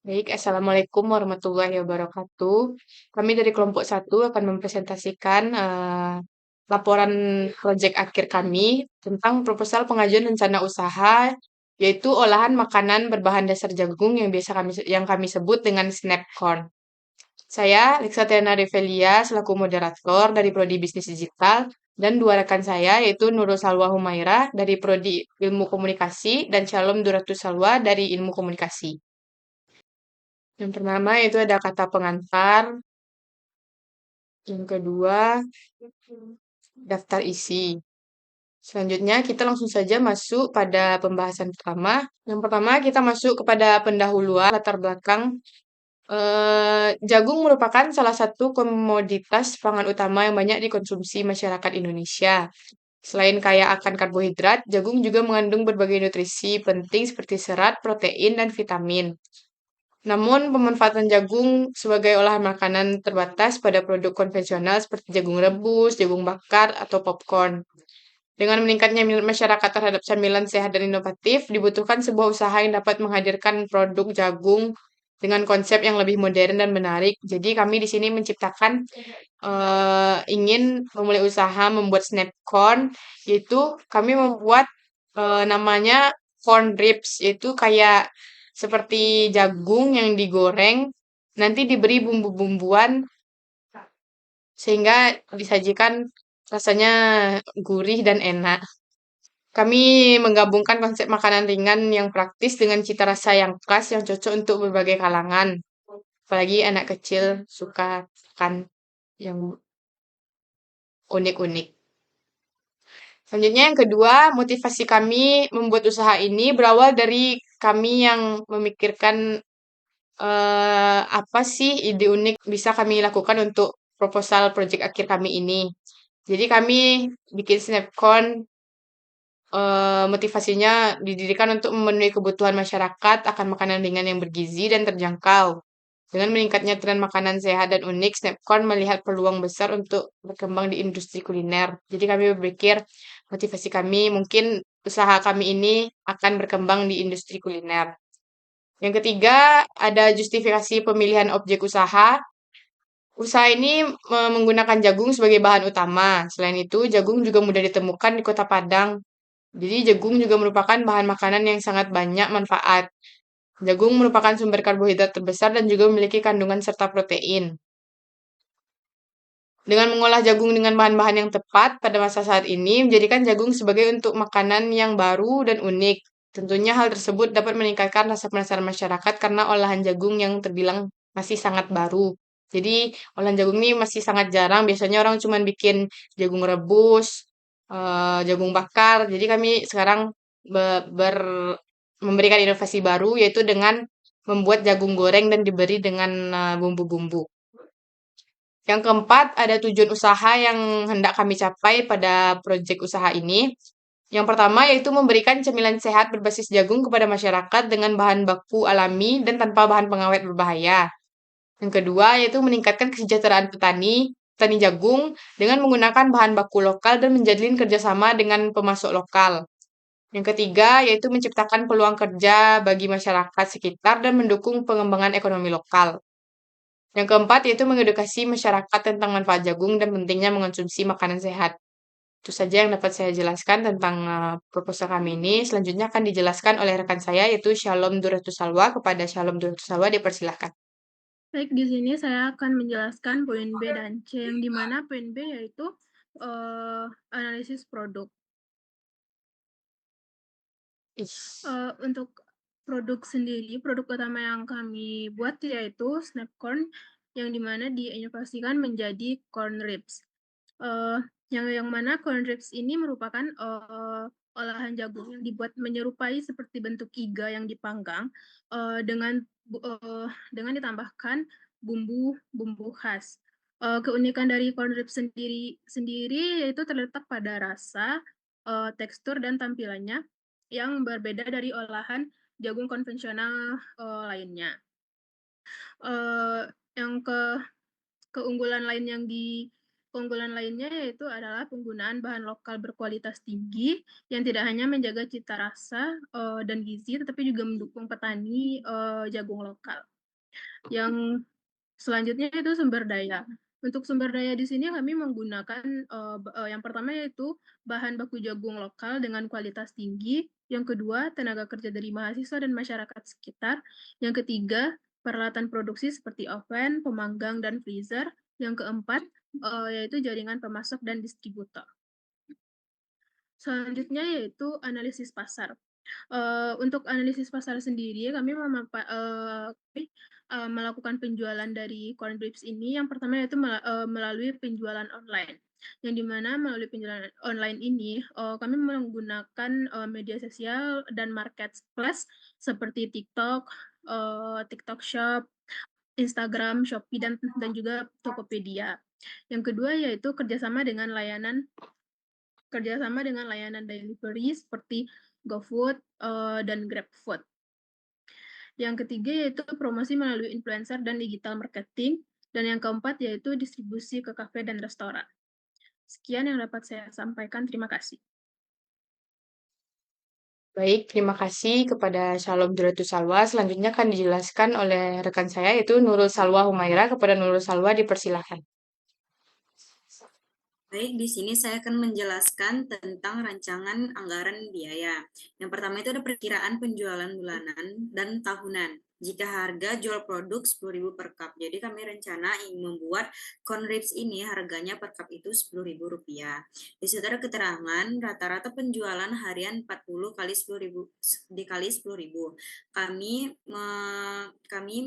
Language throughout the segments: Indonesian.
Baik, Assalamualaikum warahmatullahi wabarakatuh. Kami dari kelompok satu akan mempresentasikan laporan proyek akhir kami tentang proposal pengajuan rencana usaha, yaitu olahan makanan berbahan dasar jagung yang kami sebut dengan Snapcorn. Saya, Lexatriana Revelia, selaku moderator dari Prodi Bisnis Digital, dan dua rekan saya, yaitu Nurul Salwa Humaira dari Prodi Ilmu Komunikasi dan Shalom Duratus Salwa dari Ilmu Komunikasi. Yang pertama itu ada kata pengantar, yang kedua daftar isi. Selanjutnya kita langsung saja masuk pada pembahasan pertama. Yang pertama kita masuk kepada pendahuluan latar belakang. Jagung merupakan salah satu komoditas pangan utama yang banyak dikonsumsi masyarakat Indonesia. Selain kaya akan karbohidrat, jagung juga mengandung berbagai nutrisi penting seperti serat, protein, dan vitamin. Namun, pemanfaatan jagung sebagai olahan makanan terbatas pada produk konvensional seperti jagung rebus, jagung bakar, atau popcorn. Dengan meningkatnya minat masyarakat terhadap camilan sehat dan inovatif, dibutuhkan sebuah usaha yang dapat menghadirkan produk jagung dengan konsep yang lebih modern dan menarik. Jadi kami di sini menciptakan ingin memulai usaha membuat snapcorn, yaitu kami membuat namanya corn ribs, yaitu kayak seperti jagung yang digoreng, nanti diberi bumbu-bumbuan sehingga disajikan rasanya gurih dan enak. Kami menggabungkan konsep makanan ringan yang praktis dengan cita rasa yang khas yang cocok untuk berbagai kalangan. Apalagi anak kecil suka makan yang unik-unik. Selanjutnya yang kedua, motivasi kami membuat usaha ini berawal dari kami yang memikirkan apa sih ide unik bisa kami lakukan untuk proposal project akhir kami ini. Jadi kami bikin Snapcon, motivasinya didirikan untuk memenuhi kebutuhan masyarakat akan makanan ringan yang bergizi dan terjangkau. Dengan meningkatnya tren makanan sehat dan unik, Snapcon melihat peluang besar untuk berkembang di industri kuliner. Jadi kami berpikir motivasi kami mungkin usaha kami ini akan berkembang di industri kuliner. Yang ketiga, ada justifikasi pemilihan objek usaha. Usaha ini menggunakan jagung sebagai bahan utama. Selain itu, jagung juga mudah ditemukan di Kota Padang. Jadi, jagung juga merupakan bahan makanan yang sangat banyak manfaat. Jagung merupakan sumber karbohidrat terbesar dan juga memiliki kandungan serta protein. Dengan mengolah jagung dengan bahan-bahan yang tepat pada masa saat ini, menjadikan jagung sebagai untuk makanan yang baru dan unik. Tentunya hal tersebut dapat meningkatkan rasa penasaran masyarakat karena olahan jagung yang terbilang masih sangat baru. Jadi, olahan jagung ini masih sangat jarang. Biasanya orang cuma bikin jagung rebus, jagung bakar. Jadi kami sekarang memberikan inovasi baru, yaitu dengan membuat jagung goreng dan diberi dengan bumbu-bumbu. Yang keempat, ada tujuan usaha yang hendak kami capai pada proyek usaha ini. Yang pertama yaitu memberikan cemilan sehat berbasis jagung kepada masyarakat dengan bahan baku alami dan tanpa bahan pengawet berbahaya. Yang kedua yaitu meningkatkan kesejahteraan petani jagung dengan menggunakan bahan baku lokal dan menjalin kerjasama dengan pemasok lokal. Yang ketiga yaitu menciptakan peluang kerja bagi masyarakat sekitar dan mendukung pengembangan ekonomi lokal. Yang keempat yaitu mengedukasi masyarakat tentang manfaat jagung dan pentingnya mengonsumsi makanan sehat. Itu saja yang dapat saya jelaskan tentang proposal kami ini. Selanjutnya akan dijelaskan oleh rekan saya yaitu Shalom Duratus Salwa. Kepada Shalom Duratus Salwa dipersilahkan. Baik, di sini saya akan menjelaskan poin B dan C, yang dimana poin B yaitu analisis produk. Untuk produk sendiri, produk utama yang kami buat yaitu Snapcorn, yang dimana diinovasikan menjadi corn ribs. Yang mana corn ribs ini merupakan olahan jagung yang dibuat menyerupai seperti bentuk iga yang dipanggang dengan ditambahkan bumbu khas. Keunikan dari corn ribs sendiri yaitu terletak pada rasa, tekstur dan tampilannya yang berbeda dari olahan jagung konvensional lainnya. Yang keunggulan lain yang Keunggulan lainnya yaitu adalah penggunaan bahan lokal berkualitas tinggi yang tidak hanya menjaga cita rasa dan gizi, tetapi juga mendukung petani jagung lokal. Yang selanjutnya itu sumber daya. Untuk sumber daya di sini kami menggunakan yang pertama yaitu bahan baku jagung lokal dengan kualitas tinggi. Yang kedua, tenaga kerja dari mahasiswa dan masyarakat sekitar. Yang ketiga, peralatan produksi seperti oven, pemanggang, dan freezer. Yang keempat, yaitu jaringan pemasok dan distributor. Selanjutnya yaitu analisis pasar. Untuk analisis pasar sendiri, kami melakukan penjualan dari corn drips ini. Yang pertama yaitu melalui penjualan online. Yang dimana melalui penjualan online ini, kami menggunakan media sosial dan marketplace seperti TikTok, TikTok Shop, Instagram, Shopee, dan juga Tokopedia. Yang kedua yaitu kerjasama dengan layanan delivery seperti GoFood dan GrabFood. Yang ketiga yaitu promosi melalui influencer dan digital marketing. Dan yang keempat yaitu distribusi ke kafe dan restoran. Sekian yang dapat saya sampaikan. Terima kasih. Baik, terima kasih kepada Shalom Juratus Salwa. Selanjutnya akan dijelaskan oleh rekan saya, yaitu Nurul Salwa Humaira. Kepada Nurul Salwa dipersilahkan. Baik, di sini saya akan menjelaskan tentang rancangan anggaran biaya. Yang pertama itu ada perkiraan penjualan bulanan dan tahunan. Jika harga jual produk 10.000 per cup. Jadi kami rencana ingin membuat corn ribs ini harganya per cup itu Rp10.000. Di situ ada keterangan rata-rata penjualan harian 40 kali 10.000 dikali 10.000. Kami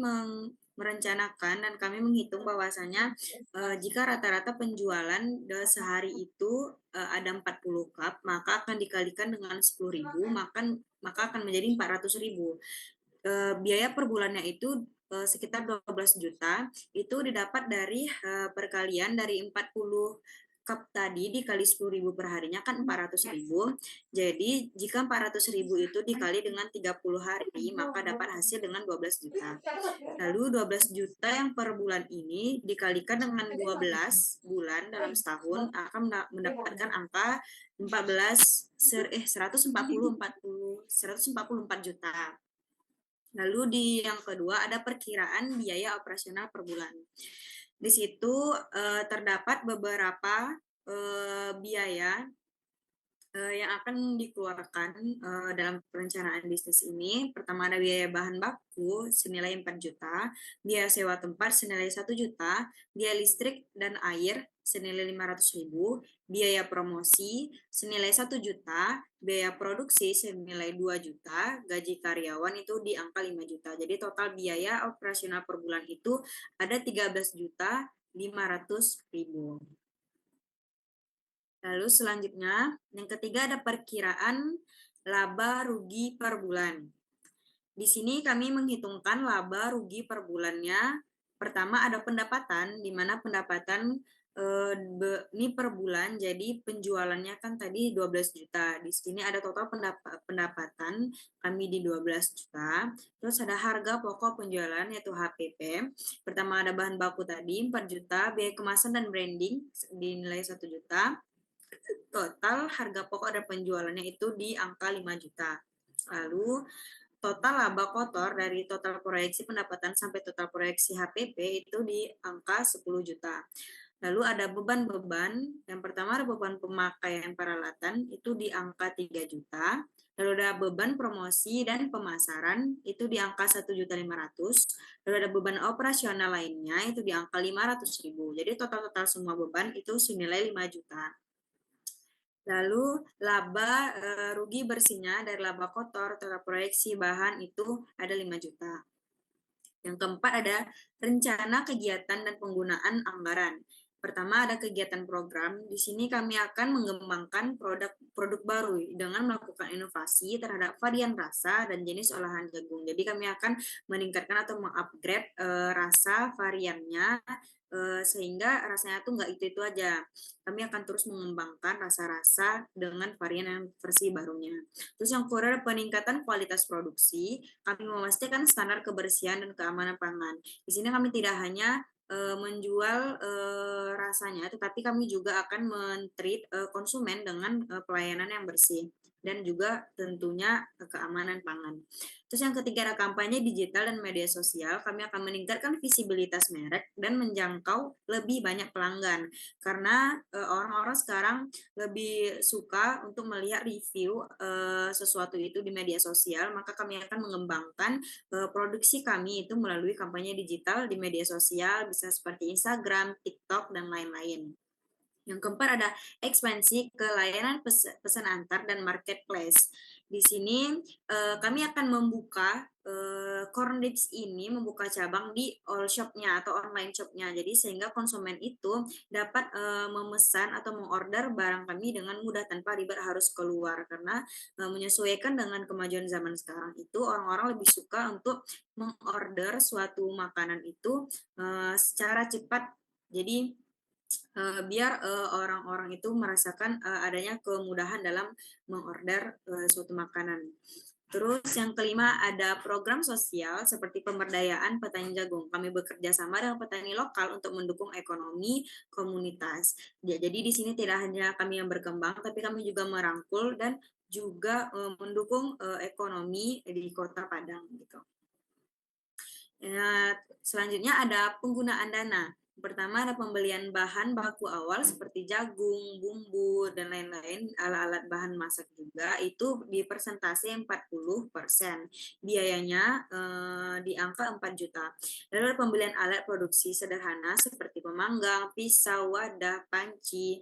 merencanakan dan kami menghitung bahwasanya jika rata-rata penjualan sehari itu ada 40 cup, maka akan dikalikan dengan 10.000, maka akan menjadi 400.000. Biaya per bulannya itu sekitar 12 juta, itu didapat dari perkalian dari 40 cup tadi dikali 10.000 per harinya kan 400.000. Jadi jika 400.000 itu dikali dengan 30 hari, maka dapat hasil dengan 12 juta. Lalu 12 juta yang per bulan ini dikalikan dengan 12 bulan dalam setahun akan mendapatkan angka 144 juta. Lalu di yang kedua ada perkiraan biaya operasional per bulan. Di situ terdapat beberapa biaya yang akan dikeluarkan dalam perencanaan bisnis ini. Pertama ada biaya bahan baku senilai 4 juta, biaya sewa tempat senilai 1 juta, biaya listrik dan air senilai 500.000, biaya promosi senilai 1 juta, biaya produksi senilai 2 juta, gaji karyawan itu di angka 5 juta. Jadi total biaya operasional per bulan itu ada 13.500.000. Lalu selanjutnya, yang ketiga ada perkiraan laba rugi per bulan. Di sini kami menghitungkan laba rugi per bulannya. Pertama ada pendapatan, di mana pendapatan ini per bulan, jadi penjualannya kan tadi 12 juta. Di sini ada total pendapatan kami di 12 juta. Terus ada harga pokok penjualan yaitu HPP. Pertama ada bahan baku tadi 4 juta, biaya kemasan dan branding dinilai 1 juta. Total harga pokok dan penjualannya itu di angka 5 juta. Lalu total laba kotor dari total proyeksi pendapatan sampai total proyeksi HPP itu di angka 10 juta. Lalu ada beban-beban. Yang pertama ada beban pemakaian peralatan itu di angka 3 juta. Lalu ada beban promosi dan pemasaran itu di angka 1.500.000. Lalu ada beban operasional lainnya itu di angka 500.000. Jadi total-total semua beban itu senilai 5 juta. Lalu laba rugi bersihnya dari laba kotor total proyeksi bahan itu ada 5 juta. Yang keempat ada rencana kegiatan dan penggunaan anggaran. Pertama ada kegiatan program. Di sini kami akan mengembangkan produk baru dengan melakukan inovasi terhadap varian rasa dan jenis olahan jagung. Jadi kami akan meningkatkan atau mengupgrade rasa variannya sehingga rasanya tuh nggak itu aja. Kami akan terus mengembangkan rasa-rasa dengan varian yang versi barunya. Terus yang kedua peningkatan kualitas produksi. Kami memastikan standar kebersihan dan keamanan pangan. Di sini kami tidak hanya menjual rasanya, tetapi kami juga akan men-treat konsumen dengan pelayanan yang bersih dan juga tentunya keamanan pangan. Terus yang ketiga ada kampanye digital dan media sosial. Kami akan meningkatkan visibilitas merek dan menjangkau lebih banyak pelanggan karena orang-orang sekarang lebih suka untuk melihat review sesuatu itu di media sosial, maka kami akan mengembangkan produksi kami itu melalui kampanye digital di media sosial, bisa seperti Instagram, TikTok, dan lain-lain. Yang keempat ada ekspansi ke layanan pesan antar dan marketplace. Di sini kami akan membuka Corn Dips ini membuka cabang di all shop-nya atau online shop-nya. Jadi sehingga konsumen itu dapat memesan atau mengorder barang kami dengan mudah tanpa ribet harus keluar karena menyesuaikan dengan kemajuan zaman sekarang itu orang-orang lebih suka untuk mengorder suatu makanan itu secara cepat. Jadi biar orang-orang itu merasakan adanya kemudahan dalam mengorder suatu makanan. Terus yang kelima ada program sosial seperti pemberdayaan petani jagung. Kami bekerja sama dengan petani lokal untuk mendukung ekonomi komunitas. Jadi di sini tidak hanya kami yang berkembang, tapi kami juga merangkul dan juga mendukung ekonomi di Kota Padang gitu. Selanjutnya ada penggunaan dana. Pertama ada pembelian bahan baku awal seperti jagung, bumbu, dan lain-lain, alat-alat bahan masak juga, itu di persentase 40%. Biayanya di angka 4 juta. Lalu ada pembelian alat produksi sederhana seperti pemanggang, pisau, wadah, panci,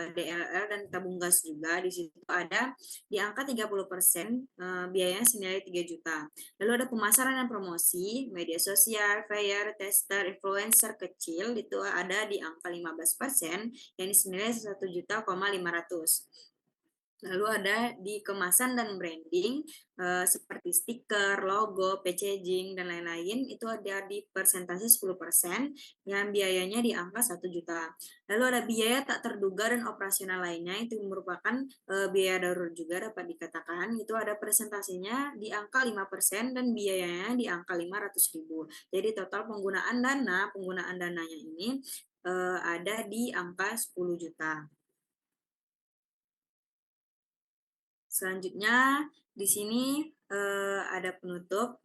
DLL, dan tabung gas juga. Di situ ada di angka 30%, biayanya senilai 3 juta. Lalu ada pemasaran dan promosi, media sosial, flyer, tester, influencer kecil, itu ada di angka 15%, yang senilai 1.500.000. Lalu ada di kemasan dan branding, seperti stiker, logo, packaging, dan lain-lain, itu ada di persentase 10%, yang biayanya di angka 1 juta. Lalu ada biaya tak terduga dan operasional lainnya, itu merupakan biaya darurat juga dapat dikatakan, itu ada presentasinya di angka 5% dan biayanya di angka 500.000. Jadi total penggunaan dananya ini ada di angka 10 juta. Selanjutnya di sini ada penutup.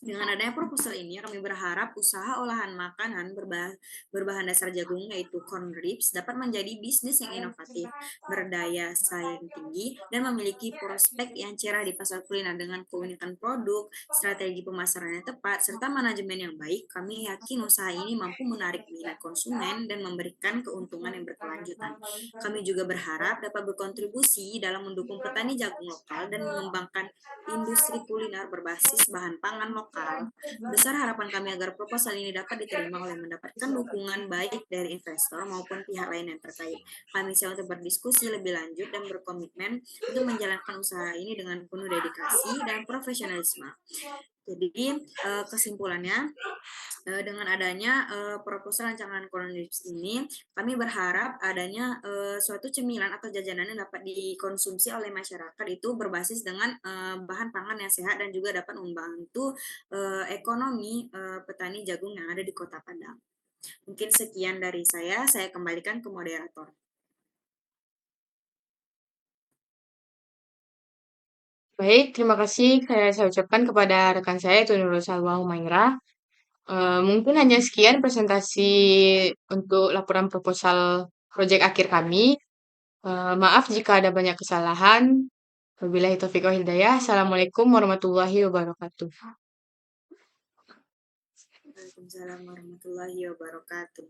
Dengan adanya proposal ini, kami berharap usaha olahan makanan berbahan dasar jagung yaitu corn ribs dapat menjadi bisnis yang inovatif, berdaya saing tinggi, dan memiliki prospek yang cerah di pasar kuliner dengan keunikan produk, strategi pemasaran yang tepat, serta manajemen yang baik. Kami yakin usaha ini mampu menarik minat konsumen dan memberikan keuntungan yang berkelanjutan. Kami juga berharap dapat berkontribusi dalam mendukung petani jagung lokal dan mengembangkan industri kuliner berbasis bahan pangan lokal. Besar harapan kami agar proposal ini dapat diterima oleh mendapatkan dukungan baik dari investor maupun pihak lain yang terkait. Kami siap untuk berdiskusi lebih lanjut dan berkomitmen untuk menjalankan usaha ini dengan penuh dedikasi dan profesionalisme. Jadi kesimpulannya, dengan adanya proposal rancangan Corn Dips ini, kami berharap adanya suatu cemilan atau jajanan yang dapat dikonsumsi oleh masyarakat itu berbasis dengan bahan pangan yang sehat dan juga dapat membantu ekonomi petani jagung yang ada di Kota Padang. Mungkin sekian dari saya kembalikan ke moderator. Baik, terima kasih saya ucapkan kepada rekan saya, itu Nurul Salwa Humaira. Mungkin hanya sekian presentasi untuk laporan proposal proyek akhir kami. Maaf jika ada banyak kesalahan. Wabillahi taufiq wal hidayah. Assalamualaikum warahmatullahi wabarakatuh. Waalaikumsalam warahmatullahi wabarakatuh.